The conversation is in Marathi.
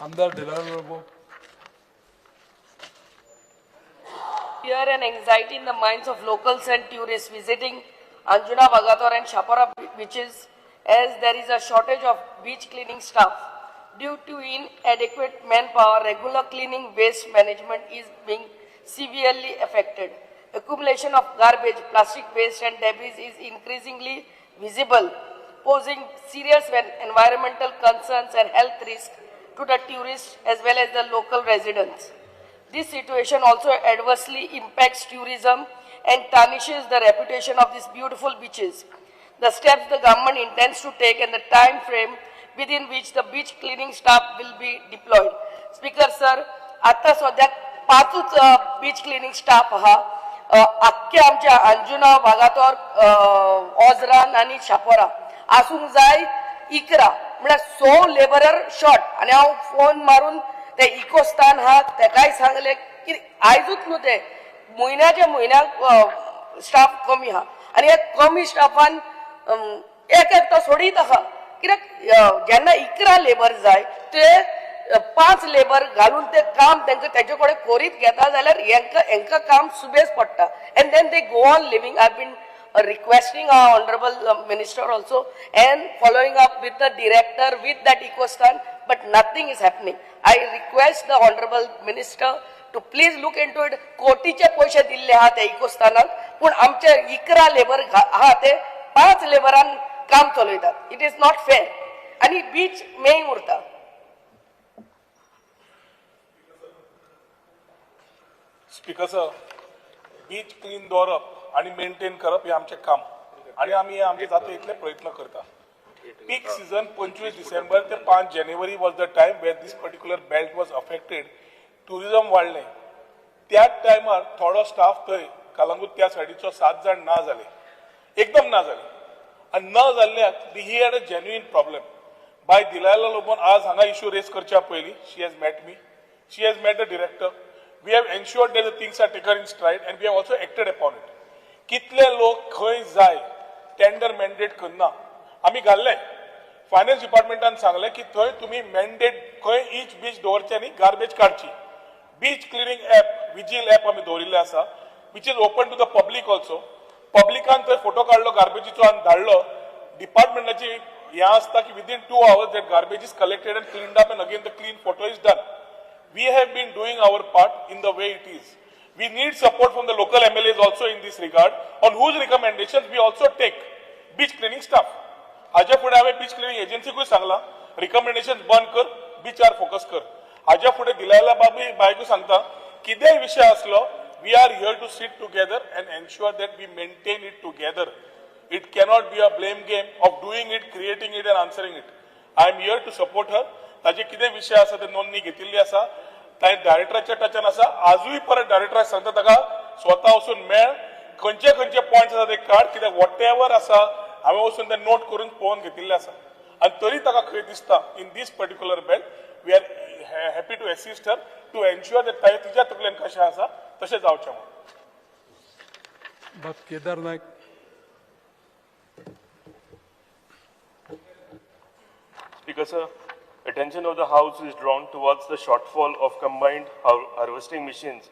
आमदार दिलावर बाबू. Fear and anxiety in the minds of locals and tourists visiting Anjuna, Bagator and Chapora beaches, as there is a shortage of beach cleaning staff. Due to inadequate manpower, regular cleaning waste management is being severely affected. Accumulation of garbage, plastic waste and debris is increasingly visible, posing serious environmental concerns and health risks to the tourists as well as the local residents. This situation also adversely impacts tourism and tarnishes the reputation of these beautiful beaches. The steps the government intends to take and the time frame within which the beach cleaning staff will be deployed. Speaker sir, आता सध्या 5 beach cleaning staff हा अख्ख्या आमच्या अंजुना भागातवर ओझरान आणि छापोरा आसून जाय 11 म्हणजे 100 लेबरर शॉर्ट आणि हांव फोन मारून ते इकोस्तान हा ते काय सांगले की आयजूच न्हू ते म्हयन्याच्या म्हयन्याक स्टाफ कमी हा आणि या कमी स्टाफान एक तो सोडीत आहा कित्याक जेन्ना 11 लेबर जाय ते 5 लेबर घालून ते काम तेंचे कडेन करीत घेता जाल्यार हेंका काम सुबेज पडटा and then they go on living. I've been requesting our honorable minister also and following up with the director with that ecostan, but nothing is happening. I request the honorable minister to please look into it. कोटीचे पैसे दिल्ले हा त्या इकोस्तानाक पण आमचे 11 लेबर हा ते 5 लेबरान काम चलयतात. इट इज नॉट फेअर आणि बीच मेय उरता. स्पीकर सर, बीच क्लीन दवरप आणि मेंटेन करप हे आमचे काम आणि आम्ही आमचे जाता इतले प्रयत्न करता. पीक सीजन 25 डिसेंबर ते 5 जानेवारी was the time where this particular belt was affected. Tourism वाढले त्या टायमार थोडो स्टाफ थंय कलंगूट त्या सायडीचो 7 जण ना जाले, एकदम ना जाले आणि न जाल्ल्याक he had a genuine problem. बाय दिलायला लोबोन आज हांगा इश्यू रेज करच्या पयलीं she has met me, she has met the director. We have ensured that the things are taken in stride and we have also acted upon it. कितले लोक खंय जाय टेंडर मॅन्डेट करना आम्ही घाल्ले. फायनान्स डिपार्टमेंटान सांगले की थंय तुम्ही मॅन्डेट खंय ईच बीच दवरचे आनी गार्बेज काडची. Beach cleaning app Vigil app आमी दवरिल्ले आसा which is open to the public also. पब्लिकान थंय फोटो काडलो गार्बेजीचो आनी धाडलो. डिपार्टमेंटाची हें आसता की within 2 hours that garbage is collected and cleaned up and again the clean photo is done. We have been doing our part in the way it is. We need support from the local MLAs also in this regard, on whose recommendations we also take beach cleaning staff. हाज्या फुडें हांवें बीच क्लिनिंग एजन्सीकूय सांगला रिकमेंडेशन बंद कर, बीचार फोकस कर. हाज्या फुडें दिलायला बायकूय सांगता कितेंय विशय आसलो we are here to sit together and ensure that we maintain it together. It cannot be a blame game of doing it, creating it and answering it. I am here to support her. ताजे कितें विशय आसा ते नोंदणी घेतिल्ली आसा, ताणें डायरेक्टराच्या टचान आसा. आजूय परत डायरेक्टराक सांगता ताका स्वता वचून मेळ, खंयचे पॉयंट्स आसा ते काड, कित्याक वॉट एवर आसा हांवें वचून ते नोट करून पळोवन घेतिल्ले आसा आनी तरी ताका खंय दिसता in this particular belt we are happy to assist her to ensure that ताणें तिच्या तकलेन कशें आसा तशें जावचें म्हणून. बाब Kedar Naik. Speaker sir, attention of the House is drawn towards the shortfall of combined harvesting machines